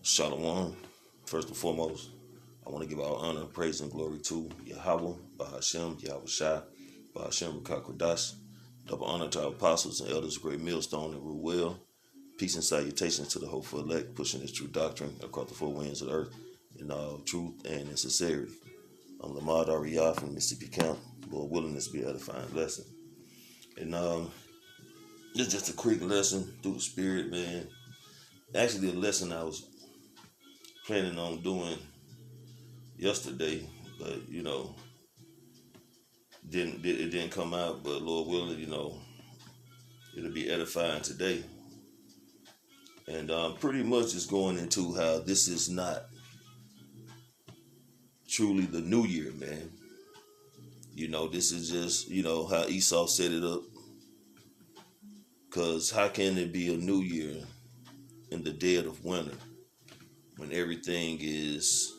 Shalom. First and foremost, I want to give all honor, praise, and glory to Yahweh, Bahashem, Yahweh Shai, Bahashem, Rakakwadash. Double honor to our apostles and elders of Great Millstone and rule well. Peace and salutations to the hopeful elect, pushing this true doctrine across the four winds of the earth in all truth and in sincerity. I'm Lamar Ariyah from Mississippi Camp. Lord willing, this be an edifying lesson. And it's just a quick lesson through the Spirit, man. Actually, the lesson I was planning on doing yesterday, but it didn't come out. But Lord willing, it'll be edifying today. And pretty much it's going into how this is not truly the new year, man. This is just how Esau set it up. Cause how can it be a new year in the dead of winter when everything is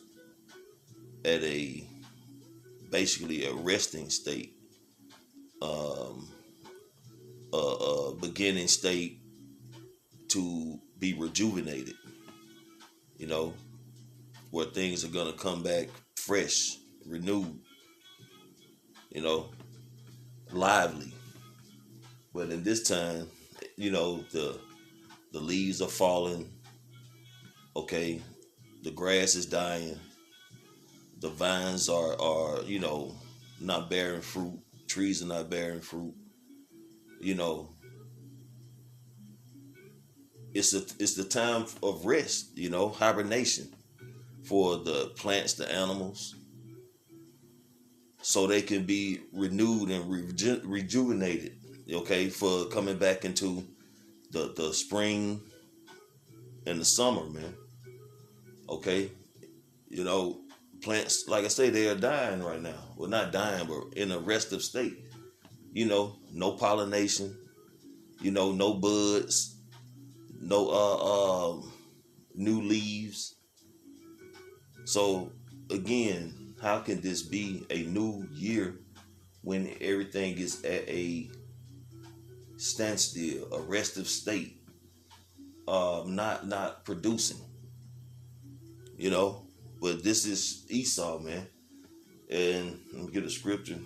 at basically a resting state, a beginning state to be rejuvenated, where things are gonna come back fresh, renewed, lively. But in this time, the leaves are falling, okay, the grass is dying, the vines are not bearing fruit, trees are not bearing fruit, it's the time of rest, hibernation for the plants, the animals, so they can be renewed and rejuvenated, okay, for coming back into the spring and the summer, man. Okay, plants, like I say, they are dying right now. Well, not dying, but in a restive state. No pollination. No buds. No new leaves. So again, how can this be a new year when everything is at a standstill, a restive state, not producing? But this is Esau, man. And let me get a scripture.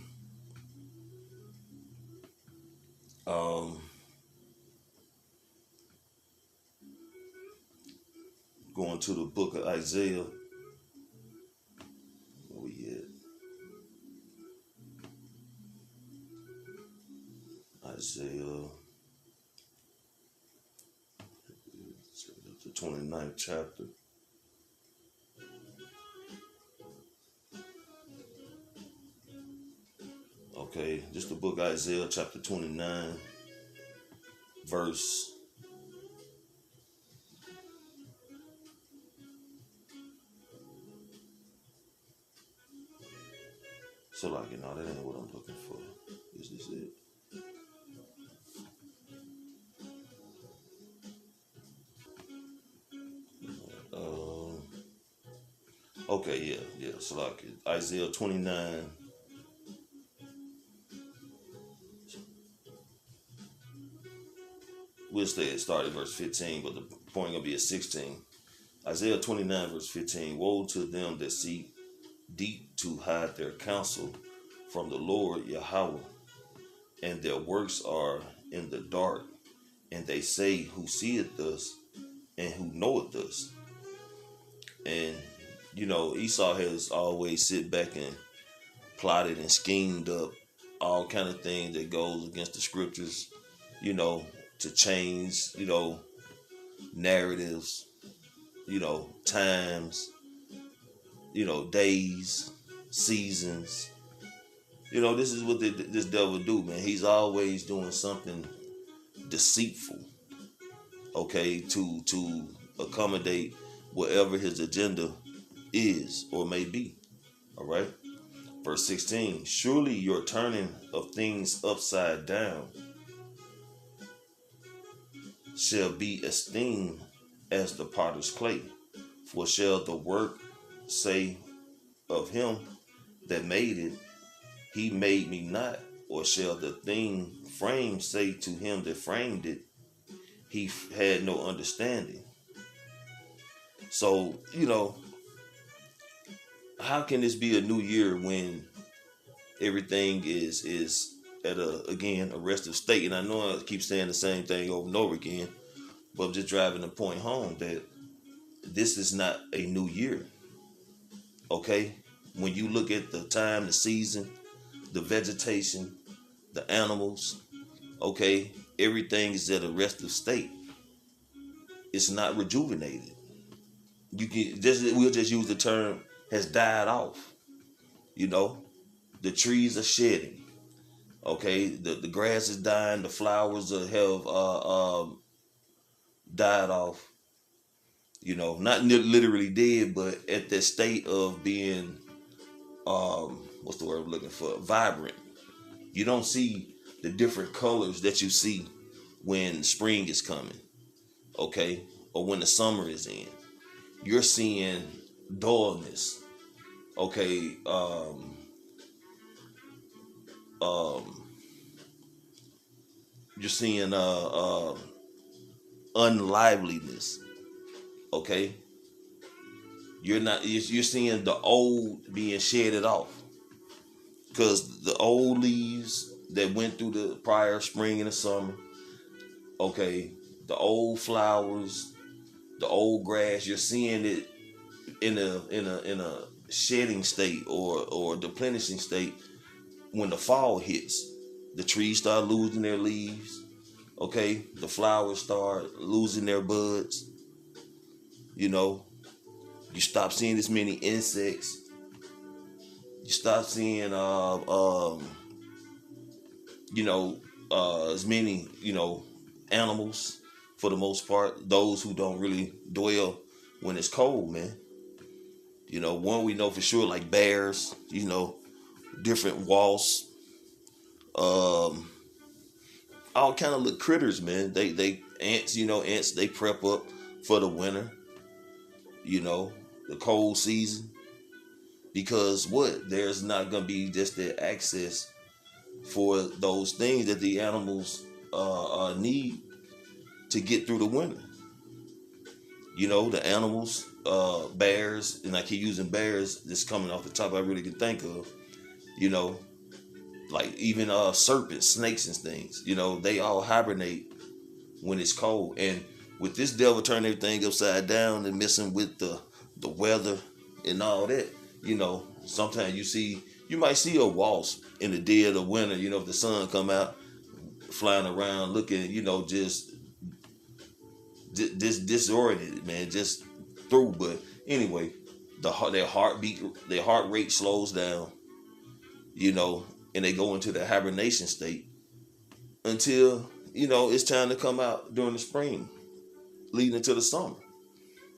Going to the book of Isaiah. Where we at? Isaiah, the 29th chapter. Okay, just the book of Isaiah, chapter 29, verse. So that ain't what I'm looking for. Is this it? Okay, yeah. So Isaiah 29. We'll start at verse 15, but the point gonna be at 16. Isaiah 29, verse 15. Woe to them that seek deep to hide their counsel from the Lord Yahweh, and their works are in the dark, and they say, who seeth us, and who knoweth us? And Esau has always sit back and plotted and schemed up all kind of things that goes against the scriptures, to change, narratives, times, days, seasons. This is what this devil do, man. He's always doing something deceitful, okay, to accommodate whatever his agenda is or may be. All right. Verse 16, surely your turning of things upside down shall be esteemed as the potter's clay. For shall the work say of him that made it, he made me not? Or shall the thing framed say to him that framed it, he had no understanding? So, how can this be a new year when everything is at a restive state? And I know I keep saying the same thing over and over again, but I'm just driving the point home that this is not a new year. Okay? When you look at the time, the season, the vegetation, the animals, okay, everything is at a restive state. It's not rejuvenated. You can we'll just use the term has died off. You know, the trees are shedding. Okay, the grass is dying. The flowers have died off. Not literally dead, but at that state of being what's the word I'm looking for? Vibrant. You don't see the different colors that you see when spring is coming. Okay, or when the summer is in. You're seeing dullness. Okay, um, you're seeing unliveliness. Okay, you're seeing the old being shedded off because the old leaves that went through the prior spring and the summer. Okay, the old flowers, the old grass. You're seeing it in a shedding state or deplenishing state when the fall hits. The trees start losing their leaves. Okay, the flowers start losing their buds. You know, you stop seeing as many insects. You stop seeing as many animals for the most part. Those who don't really dwell when it's cold, man. One we know for sure, like bears. Different wasps. Um, all kind of little critters, man. They ants. Ants. They prep up for the winter. The cold season. Because what? There's not gonna be just the access for those things that the animals need to get through the winter. The animals, bears, and I keep using bears. This coming off the top, I really can think of. You know, like even serpents, snakes, and things. They all hibernate when it's cold. And with this devil turning everything upside down and messing with the weather and all that, sometimes you might see a wasp in the dead of winter. If the sun come out, flying around looking, just disoriented, man, just through. But anyway, their heart rate slows down, and they go into the hibernation state until it's time to come out during the spring, leading into the summer.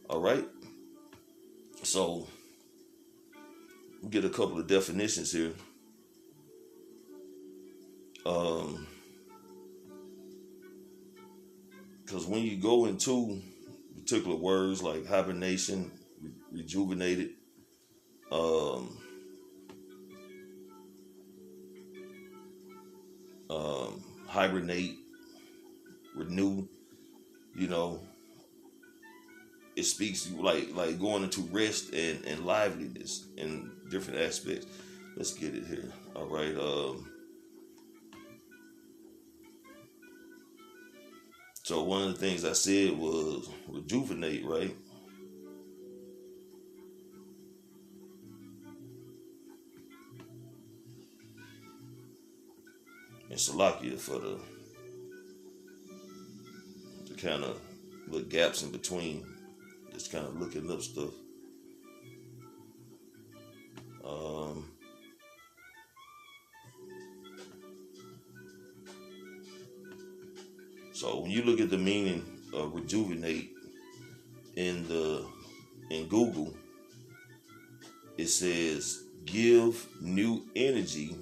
All right, so we get a couple of definitions here. Because when you go into particular words like hibernation, rejuvenated, um, hibernate, renew, you know, it speaks like going into rest and liveliness in different aspects. Let's get it here. All right. So one of the things I said was rejuvenate, right? And Salakia for the kind of little gaps in between, just kind of looking up stuff. Um, so when you look at the meaning of rejuvenate in Google, it says give new energy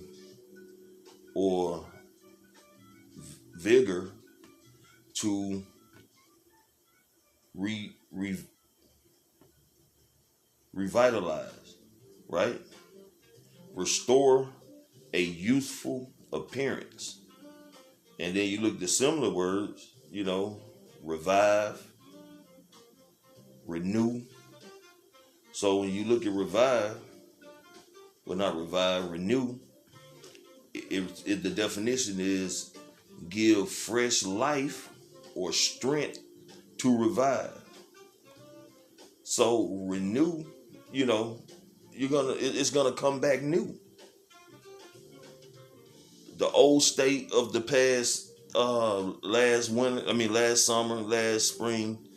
or vigor to revitalize, right? Restore a youthful appearance. And then you look at the similar words, revive, renew, So when you look at revive, well, not revive, renew, the definition is give fresh life or strength to revive. So renew, you know, it's gonna come back new. The old state of the past, last winter, last summer, last spring,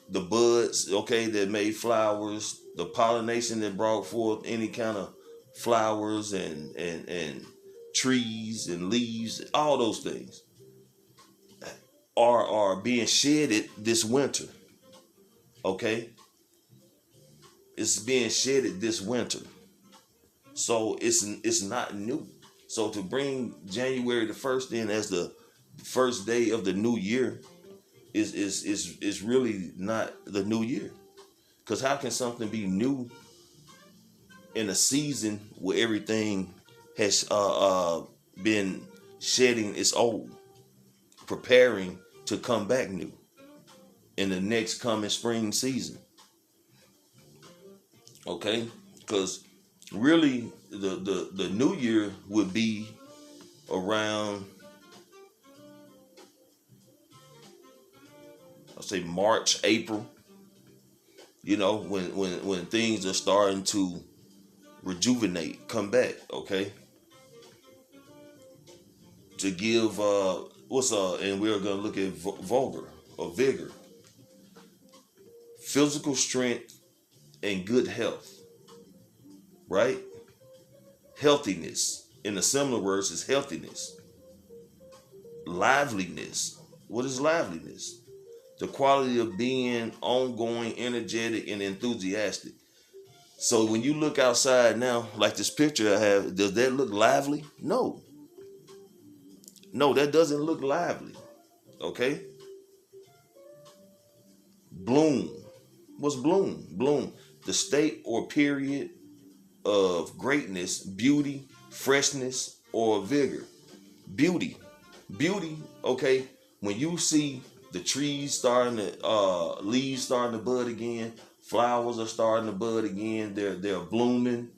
the buds, okay, that made flowers, the pollination that brought forth any kind of flowers and trees and leaves, all those things are being shedded this winter. Okay, it's being shedded this winter, so it's not new. So to bring January the 1st in as the first day of the new year is really not the new year. Because how can something be new in a season where everything has been shedding its old, preparing to come back new in the next coming spring season? Okay, because really the new year would be around, I'll say March, April. When things are starting to rejuvenate, come back. Okay, to give and we're gonna look at vigor, physical strength and good health, right? Healthiness, in the similar words, is healthiness. Liveliness. What is liveliness? The quality of being ongoing, energetic, and enthusiastic. So when you look outside now, like this picture I have, does that look lively? No. No, that doesn't look lively. Okay? Bloom. What's bloom? Bloom. The state or period of greatness, beauty, freshness, or vigor. Beauty. Beauty, okay, when you see the trees starting to, leaves starting to bud again, flowers are starting to bud again, they're blooming,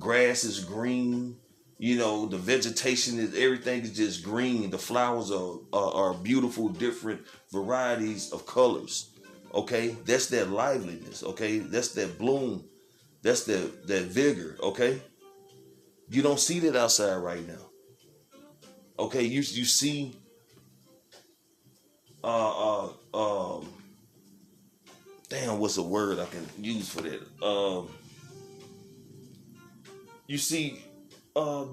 grass is green, the vegetation is, everything is just green. The flowers are beautiful, different varieties of colors. Okay, that's that liveliness. Okay, that's that bloom. That's that vigor. Okay, you don't see that outside right now. Okay, you see, damn, what's a word I can use for that? You see, uh,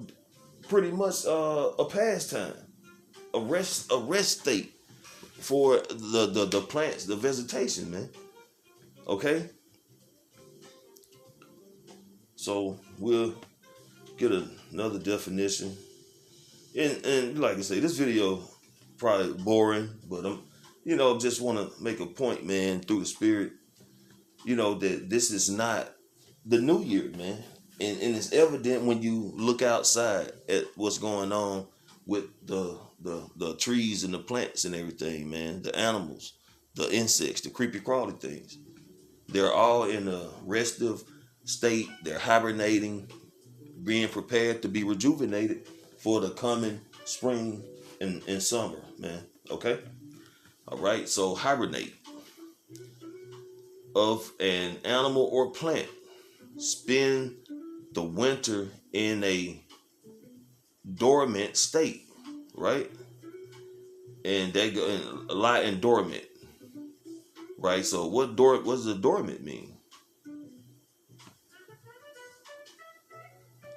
pretty much a pastime, a rest state for the plants, the vegetation, man. Okay, so we'll get another definition, and like I say, this video probably boring, but just want to make a point, man, through the spirit, that this is not the new year, man. And it's evident when you look outside at what's going on with the trees and the plants and everything, man. The animals, the insects, the creepy crawly things. They're all in a restive state. They're hibernating, being prepared to be rejuvenated for the coming spring and summer, man. Okay? All right, so hibernate. Of an animal or plant, spend the winter in a dormant state, right? And they go and lie in dormant, right? So what does the dormant mean?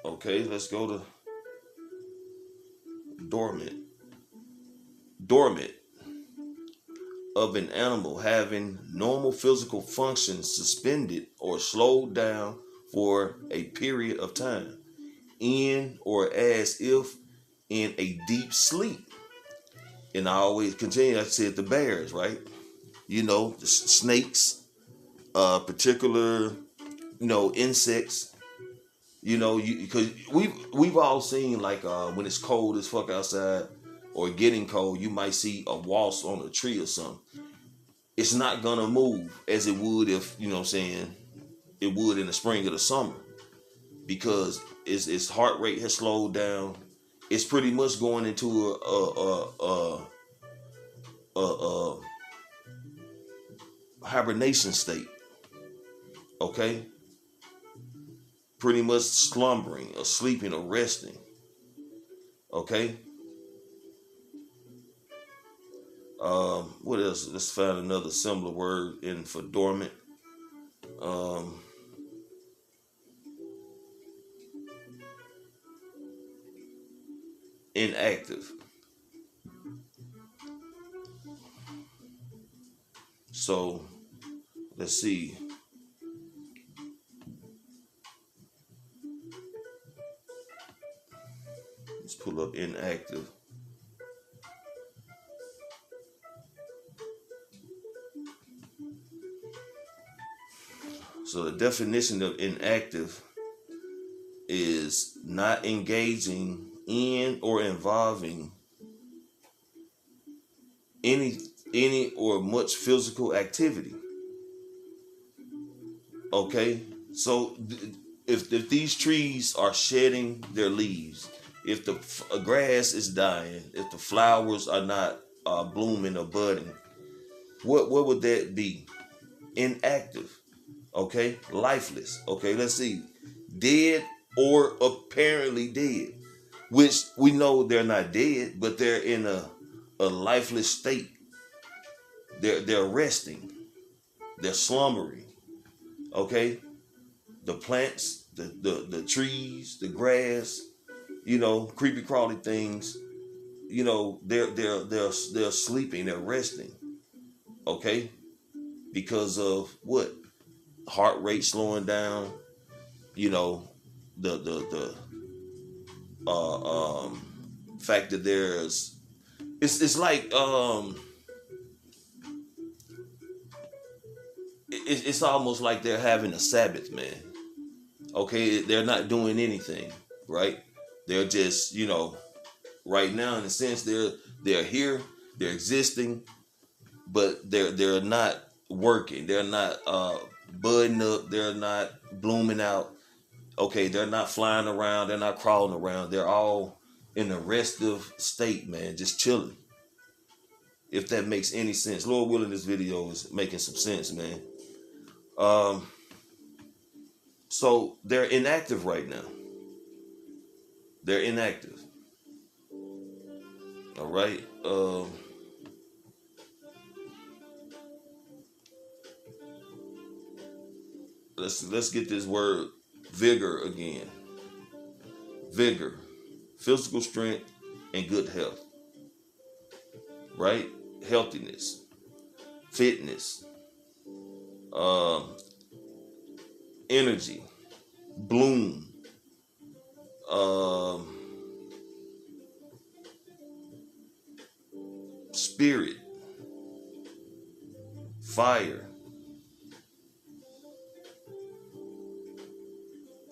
Okay, let's go to dormant. Dormant, of an animal having normal physical functions suspended or slowed down for a period of time, in or as if in a deep sleep. And I always continue, I said the bears, right? The snakes, particular, insects, because we've all seen, like, when it's cold as fuck outside or getting cold, you might see a wasp on a tree or something. It's not gonna move as it would if, it would in the spring or the summer, because its heart rate has slowed down. It's pretty much going into a hibernation state. Okay, pretty much slumbering or sleeping or resting. Okay. What else? Let's find another similar word in for dormant. Um, Inactive. So let's see. Let's pull up inactive. So the definition of inactive is not engaging in or involving any any or much physical activity. Okay, so if these trees are shedding their leaves, if the grass is dying, if the flowers are not blooming or budding, what would that be? Inactive. Okay, lifeless. Okay, let's see, dead or apparently dead, which we know they're not dead, but they're in a lifeless state. They're resting. They're slumbering. Okay, the plants, the trees, the grass, creepy crawly things, they're sleeping, they're resting. Okay, because of what? Heart rate slowing down. You know, the fact that there's it's like it's almost like they're having a Sabbath, man. Okay, they're not doing anything, right? They're just, right now, in a sense, they're here, they're existing, but they're not working. They're not budding up. They're not blooming out. Okay, they're not flying around. They're not crawling around. They're all in a restive state, man, just chilling. If that makes any sense, Lord willing, this video is making some sense, man. Um, so they're inactive right now. They're inactive. All right. Let's get this word vigor again. Vigor, physical strength, and good health. Right? Healthiness, fitness, um, energy, bloom, um, spirit, fire.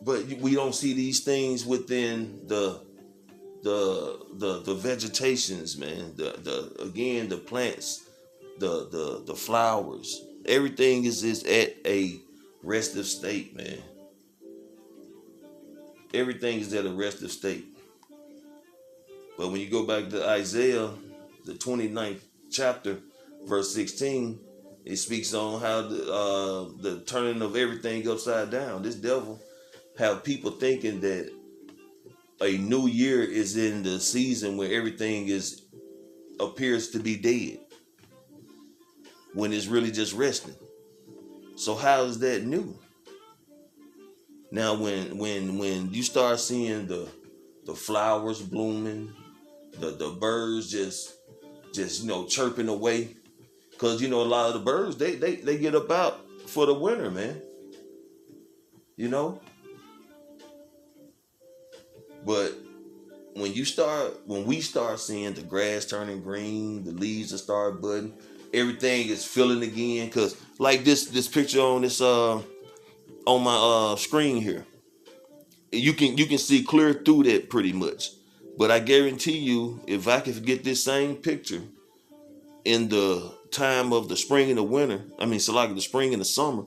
But we don't see these things within the vegetations, man. The plants, the flowers. Everything is at a restive state, man. Everything is at a restive state. But when you go back to Isaiah, the 29th chapter, verse 16, it speaks on how the turning of everything upside down. This devil have people thinking that a new year is in the season where everything appears to be dead, when it's really just resting. So how is that new? Now when you start seeing the flowers blooming, the birds just chirping away, because a lot of the birds they get up out for the winter, man. But when we start seeing the grass turning green, the leaves will start budding, everything is filling again. Cause like this picture on this on my screen here, you can see clear through that pretty much. But I guarantee you, if I could get this same picture in the time of the spring and the winter, I mean, so like the spring and the summer,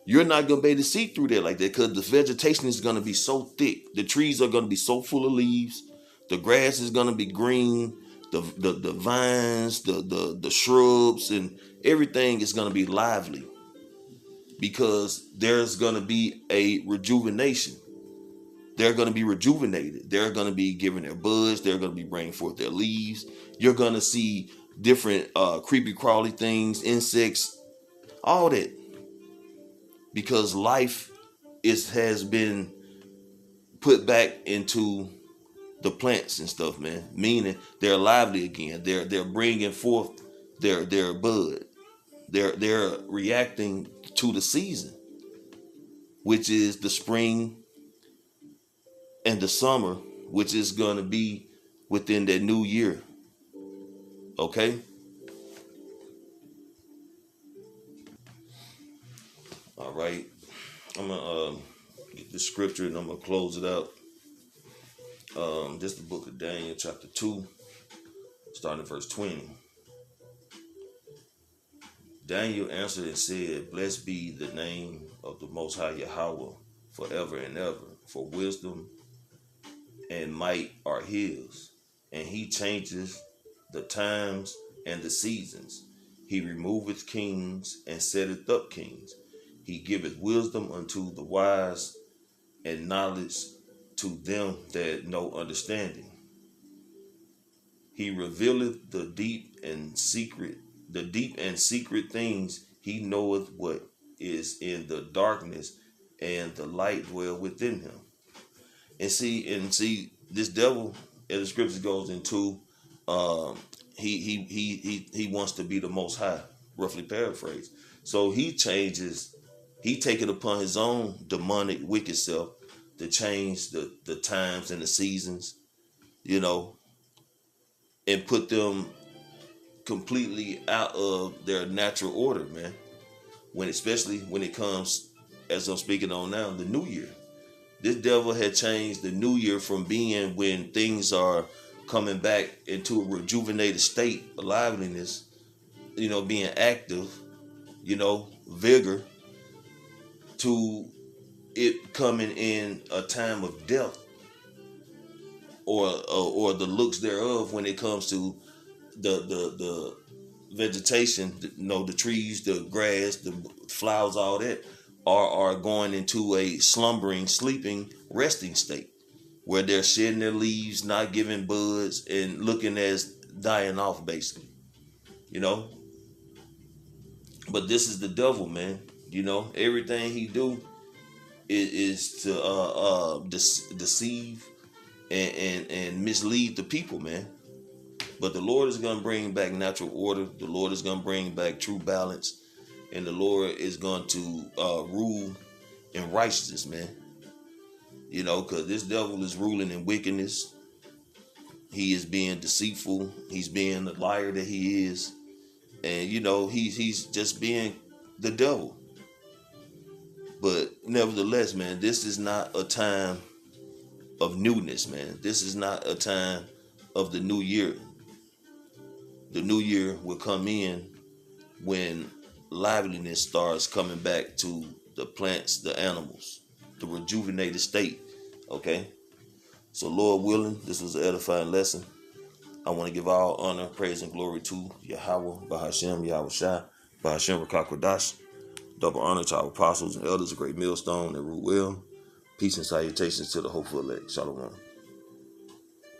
You're not going to be able to see through there like that because the vegetation is going to be so thick. The trees are going to be so full of leaves. The grass is going to be green. The vines, the shrubs, and everything is going to be lively because there's going to be a rejuvenation. They're going to be rejuvenated. They're going to be giving their buds. They're going to be bringing forth their leaves. You're going to see different creepy crawly things, insects, all that. Because life has been put back into the plants and stuff, man. Meaning they're lively again. They're bringing forth their bud. They're reacting to the season, which is the spring and the summer, which is going to be within that new year. Okay? All right. I'm going to get the scripture and I'm going to close it out. This is the book of Daniel, chapter 2, starting at verse 20. Daniel answered and said, "Blessed be the name of the Most High Yahweh forever and ever, for wisdom and might are his, and he changes the times and the seasons. He removeth kings and setteth up kings. He giveth wisdom unto the wise and knowledge to them that know understanding. He revealeth the deep and secret things. He knoweth what is in the darkness, and the light dwell within him." And see, this devil, as the scripture goes into, he wants to be the Most High, roughly paraphrased. So he take it upon his own demonic wicked self to change the times and the seasons, and put them completely out of their natural order, man. Especially when it comes, as I'm speaking on now, the new year. This devil had changed the new year from being when things are coming back into a rejuvenated state, of liveliness, being active, vigor, to it coming in a time of death or the looks thereof when it comes to the vegetation, the trees, the grass, the flowers, all that are going into a slumbering, sleeping, resting state where they're shedding their leaves, not giving buds, and looking as dying off, basically. But this is the devil, man. Everything he do is to deceive and mislead the people, man. But the Lord is going to bring back natural order. The Lord is going to bring back true balance. And the Lord is going to rule in righteousness, man. Because this devil is ruling in wickedness. He is being deceitful. He's being the liar that he is. And, he's just being the devil. But nevertheless, man, this is not a time of newness, man. This is not a time of the new year. The new year will come in when liveliness starts coming back to the plants, the animals, the rejuvenated state. Okay? So, Lord willing, this was an edifying lesson. I want to give all honor, praise, and glory to Yahweh, Bahashem, Yahweh Shai, Bahashem Rakakwadash. Double honor to our apostles and elders, a great millstone that rule well. Peace and salutations to the hopeful elect. Shalom.